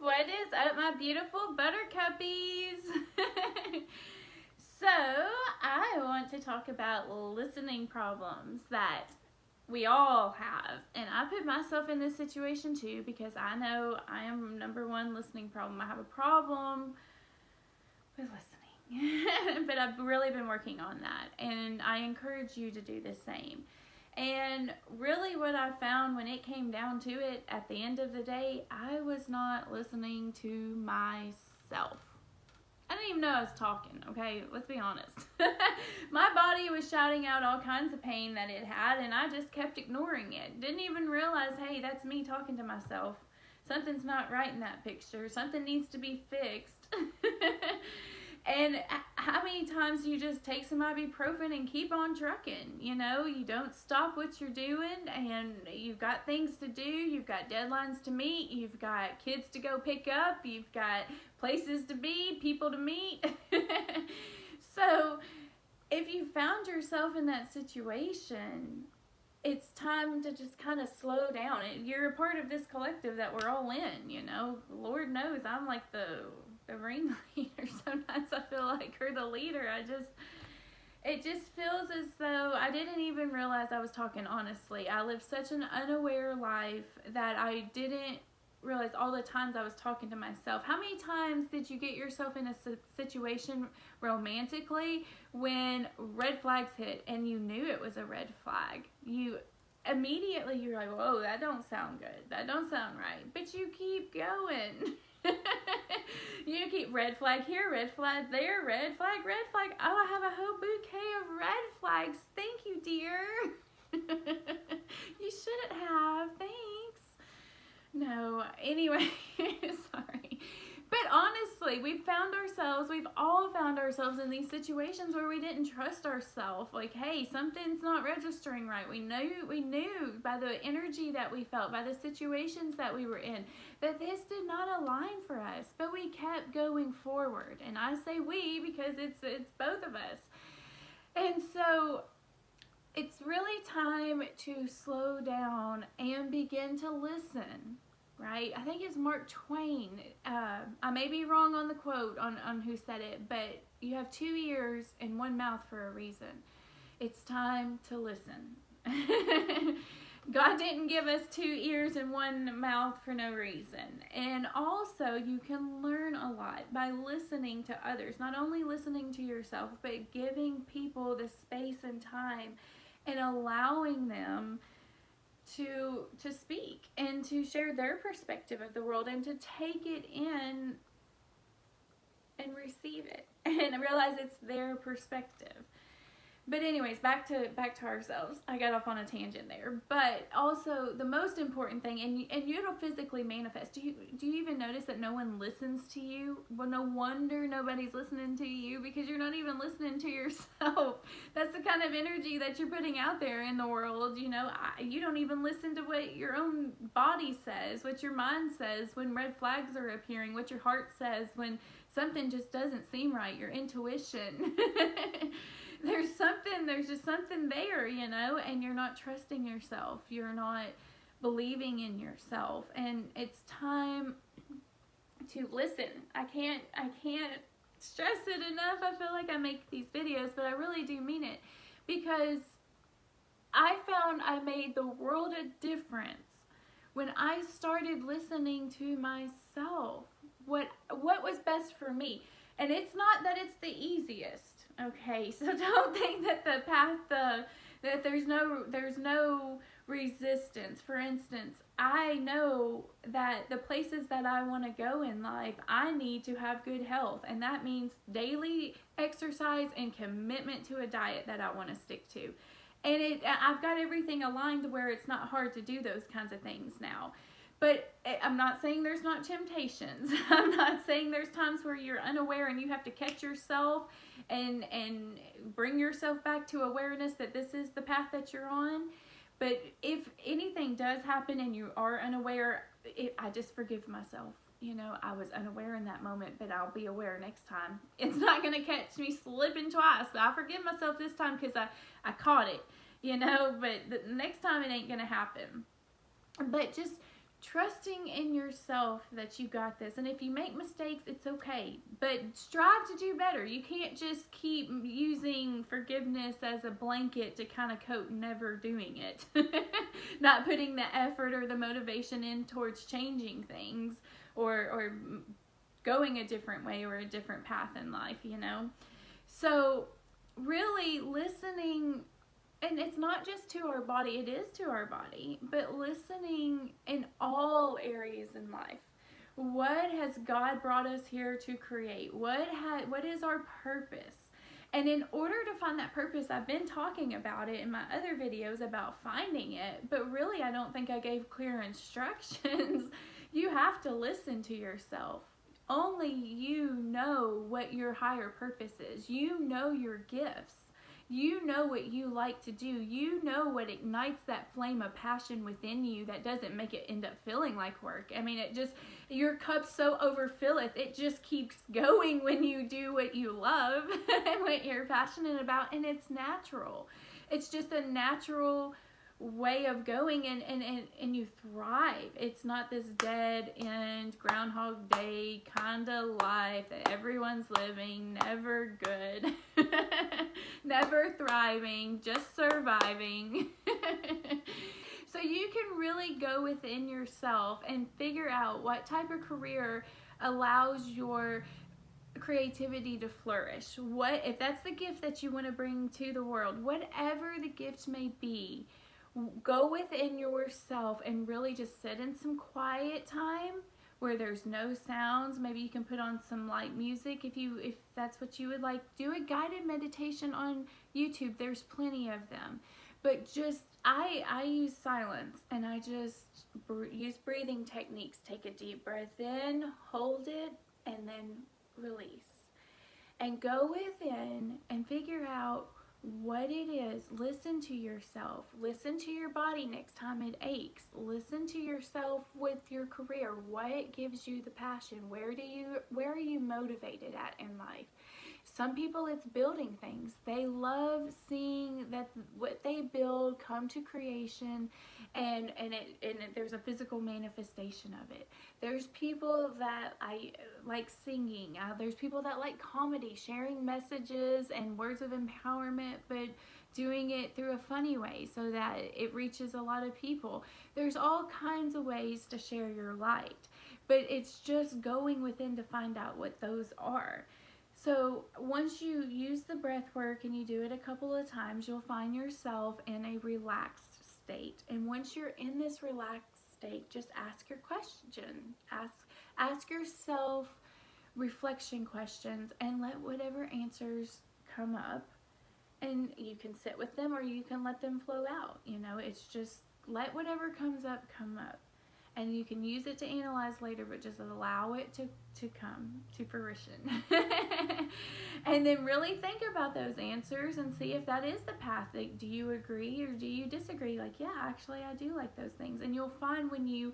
What is up, my beautiful buttercuppies? So, I want to talk about listening problems that we all have. And I put myself in this situation too because I know I am number one listening problem. I have a problem with listening. But I've really been working on that. And I encourage you to do the same. And really what I found when it came down to it, at the end of the day, I was not listening to myself. I didn't even know I was talking, okay? Let's be honest. My body was shouting out all kinds of pain that it had, and I just kept ignoring it. Didn't even realize, hey, that's me talking to myself. Something's not right in that picture. Something needs to be fixed. And how many times do you just take some ibuprofen and keep on trucking? You know, you don't stop what you're doing, and you've got things to do, you've got deadlines to meet, you've got kids to go pick up, you've got places to be, people to meet. So, if you found yourself in that situation, it's time to just kind of slow down. You're a part of this collective that we're all in, you know. Lord knows I'm like the ringleader sometimes. I feel like, or the leader. It just feels as though I didn't even realize I was talking honestly. I lived such an unaware life that I didn't realize all the times I was talking to myself. How many times did you get yourself in a situation romantically when red flags hit and you knew it was a red flag? You're like, whoa, that don't sound good. That don't sound right. But you keep going. You keep red flag here, red flag there, red flag. Oh, I have a whole bouquet of red flags. Thank you, dear. You shouldn't have. Thanks. No, anyway, sorry. But honestly, we've all found ourselves in these situations where we didn't trust ourselves. Like, hey, something's not registering right. We knew by the energy that we felt, by the situations that we were in, that this did not align for us. But we kept going forward. And I say we because it's both of us. And so it's really time to slow down and begin to listen. Right? I think it's Mark Twain. I may be wrong on the quote on who said it, but you have 2 ears and 1 mouth for a reason. It's time to listen. God didn't give us 2 ears and 1 mouth for no reason. And also, you can learn a lot by listening to others. Not only listening to yourself, but giving people the space and time and allowing them to speak and to share their perspective of the world and to take it in and receive it and realize it's their perspective. But anyways, back to ourselves. I got off on a tangent there. But also the most important thing, and it'll physically manifest. Do you even notice that no one listens to you? Well, no wonder nobody's listening to you because you're not even listening to yourself. That's the kind of energy that you're putting out there in the world. You know, you don't even listen to what your own body says, what your mind says when red flags are appearing, what your heart says when something just doesn't seem right, your intuition. There's just something there, you know, and you're not trusting yourself. You're not believing in yourself. And it's time to listen. I can't stress it enough. I feel like I make these videos, but I really do mean it because I found I made the world a difference when I started listening to myself. What was best for me. And it's not that it's the easiest. Okay, so don't think that the path, that there's no resistance. For instance, I know that the places that I want to go in life, I need to have good health. And that means daily exercise and commitment to a diet that I want to stick to. And I've got everything aligned to where it's not hard to do those kinds of things now. But I'm not saying there's not temptations. I'm not saying there's times where you're unaware and you have to catch yourself and bring yourself back to awareness that this is the path that you're on. But if anything does happen and you are unaware, I just forgive myself. You know, I was unaware in that moment, but I'll be aware next time. It's not going to catch me slipping twice, but I forgive myself this time because I caught it, you know. But the next time it ain't going to happen. But just trusting in yourself that you got this. And if you make mistakes, it's okay, but strive to do better. You can't just keep using forgiveness as a blanket to kind of coat never doing it. Not putting the effort or the motivation in towards changing things or going a different way or a different path in life, you know. So really listening, and it's not just to our body, it is to our body, but listening in all areas in life. What has God brought us here to create? What is our purpose? And in order to find that purpose, I've been talking about it in my other videos about finding it, but really I don't think I gave clear instructions. You have to listen to yourself. Only you know what your higher purpose is. You know your gifts. You know what you like to do. You know what ignites that flame of passion within you that doesn't make it end up feeling like work. I mean, it just, your cup so overfilleth, it just keeps going when you do what you love and what you're passionate about, and it's natural. It's just a natural way of going, and you thrive. It's not this dead end Groundhog Day kind of life that everyone's living, never good, never thriving, just surviving. So you can really go within yourself and figure out what type of career allows your creativity to flourish. What if that's the gift that you want to bring to the world, whatever the gift may be. Go within yourself and really just sit in some quiet time where there's no sounds. Maybe you can put on some light music if that's what you would like. Do a guided meditation on YouTube. There's plenty of them. But just, I use silence, and I just use breathing techniques. Take a deep breath in, hold it, and then release. And go within and figure out what it is. Listen to yourself. Listen to your body next time it aches. Listen to yourself with your career. What gives you the passion? Where are you motivated at in life? Some people, it's building things. They love seeing that what they build come to creation, and there's a physical manifestation of it. There's people that I like singing. There's people that like comedy, sharing messages and words of empowerment, but doing it through a funny way so that it reaches a lot of people. There's all kinds of ways to share your light, but it's just going within to find out what those are. So once you use the breath work and you do it a couple of times, you'll find yourself in a relaxed state. And once you're in this relaxed state, just ask your question. Ask yourself reflection questions and let whatever answers come up. And you can sit with them or you can let them flow out. You know, it's just let whatever comes up come up. And you can use it to analyze later, but just allow it to come to fruition. And then really think about those answers and see if that is the path. Like, do you agree or do you disagree? Like, yeah, actually I do like those things. And you'll find when you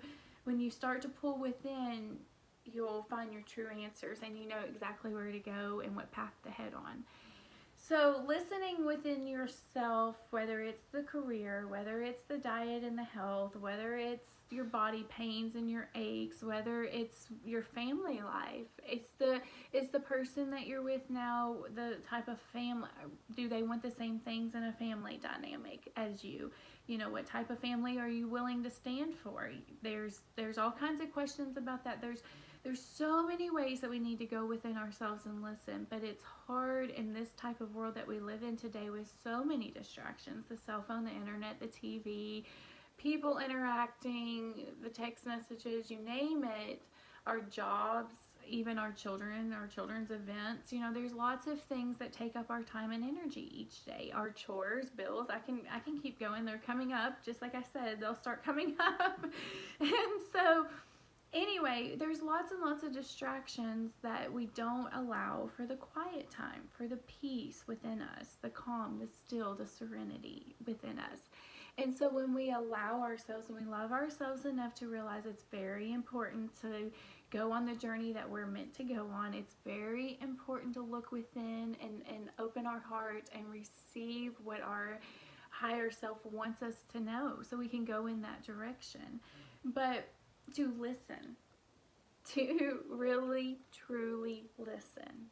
start to pull within, you'll find your true answers and you know exactly where to go and what path to head on. So listening within yourself, whether it's the career, whether it's the diet and the health, whether it's your body pains and your aches, whether it's your family life, it's the person that you're with now, the type of family, do they want the same things in a family dynamic as you? You know, what type of family are you willing to stand for? There's all kinds of questions about that. There's so many ways that we need to go within ourselves and listen, but it's hard in this type of world that we live in today with so many distractions, the cell phone, the internet, the TV, people interacting, the text messages, you name it, our jobs, even our children, our children's events. You know, there's lots of things that take up our time and energy each day. Our chores, bills, I can keep going. They're coming up, just like I said, they'll start coming up. And so anyway, there's lots and lots of distractions that we don't allow for the quiet time, for the peace within us, the calm, the still, the serenity within us. And so when we allow ourselves and we love ourselves enough to realize it's very important to go on the journey that we're meant to go on, it's very important to look within and open our heart and receive what our higher self wants us to know so we can go in that direction. But to listen, to really, truly listen.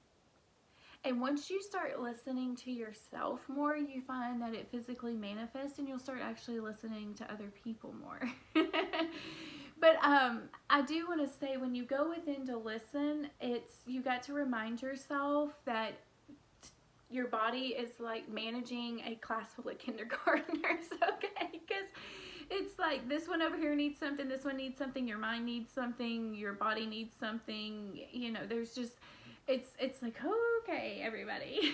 And once you start listening to yourself more, you find that it physically manifests and you'll start actually listening to other people more. But I do want to say, when you go within to listen, you got to remind yourself that your body is like managing a class full of kindergartners, okay? Because it's like, this one over here needs something, this one needs something, your mind needs something, your body needs something, you know, there's just, it's like, oh, okay, everybody.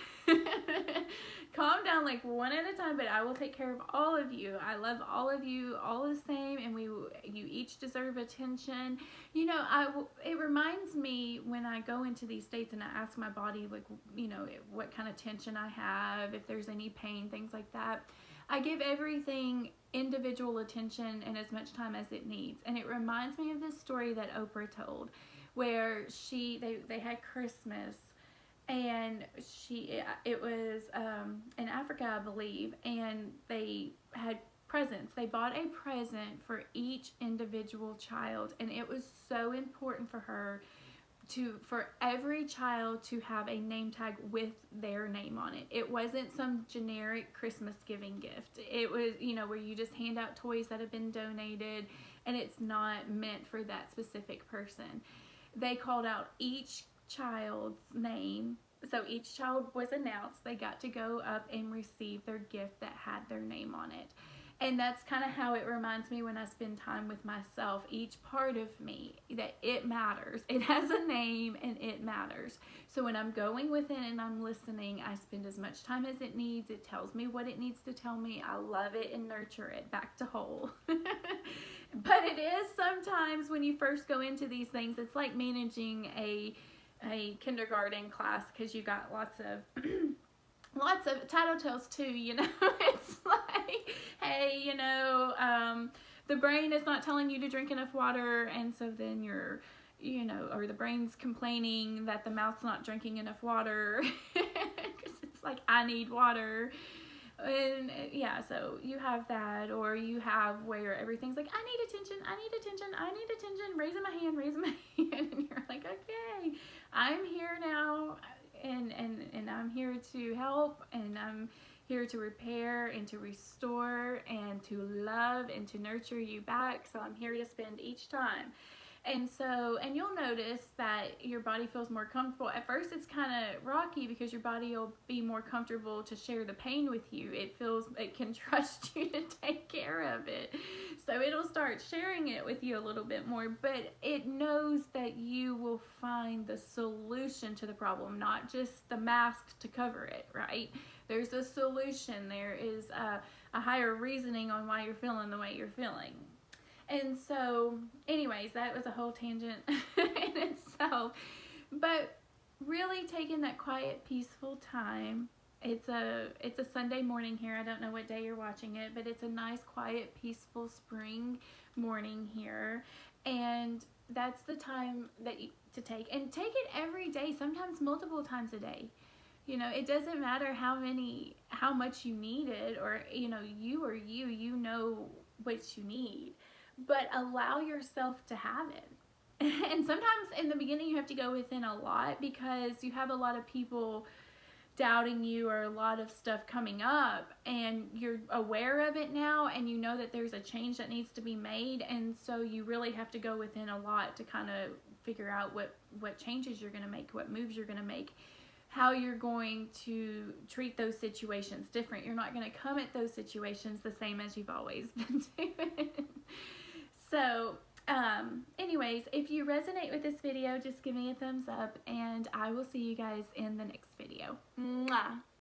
Calm down, like, one at a time, but I will take care of all of you. I love all of you all the same, and you each deserve attention. You know, it reminds me when I go into these states and I ask my body, like, you know, what kind of tension I have, if there's any pain, things like that. I give everything individual attention and as much time as it needs. And it reminds me of this story that Oprah told, where they had Christmas, and it was in Africa, I believe, and they had presents. They bought a present for each individual child, and it was so important for her for every child to have a name tag with their name on it. It wasn't some generic Christmas giving gift. It was, you know, where you just hand out toys that have been donated and it's not meant for that specific person. They called out each child's name. So each child was announced. They got to go up and receive their gift that had their name on it. And that's kind of how it reminds me when I spend time with myself, each part of me, that it matters. It has a name and it matters. So when I'm going within and I'm listening, I spend as much time as it needs. It tells me what it needs to tell me. I love it and nurture it back to whole. But it is sometimes when you first go into these things, it's like managing a kindergarten class, because you got lots of tattletales too, you know. It's like, hey, you know, the brain is not telling you to drink enough water, and so then you're, you know, or the brain's complaining that the mouth's not drinking enough water, because it's like, I need water. And yeah, so you have that, or you have where everything's like, I need attention, I need attention, I need attention, raising my hand, and you're like, okay, I'm here now, and I'm here to help, and I'm here to repair and to restore and to love and to nurture you back. So I'm here to spend each time. And so, and you'll notice that your body feels more comfortable. At first it's kind of rocky, because your body will be more comfortable to share the pain with you. It can trust you to take care of it. So it'll start sharing it with you a little bit more, but it knows that you will find the solution to the problem, not just the mask to cover it, right? There's a solution. There is a higher reasoning on why you're feeling the way you're feeling. And so, anyways, that was a whole tangent in itself. But really taking that quiet, peaceful time. It's a Sunday morning here. I don't know what day you're watching it, but it's a nice, quiet, peaceful spring morning here. And that's the time to take. And take it every day, sometimes multiple times a day. You know, it doesn't matter how much you need it, or, you know, you know what you need. But allow yourself to have it. And sometimes in the beginning you have to go within a lot, because you have a lot of people doubting you, or a lot of stuff coming up, and you're aware of it now, and you know that there's a change that needs to be made. And so you really have to go within a lot to kind of figure out what changes you're going to make, what moves you're going to make, how you're going to treat those situations different. You're not going to come at those situations the same as you've always been doing. So, anyways, if you resonate with this video, just give me a thumbs up, and I will see you guys in the next video. Mwah!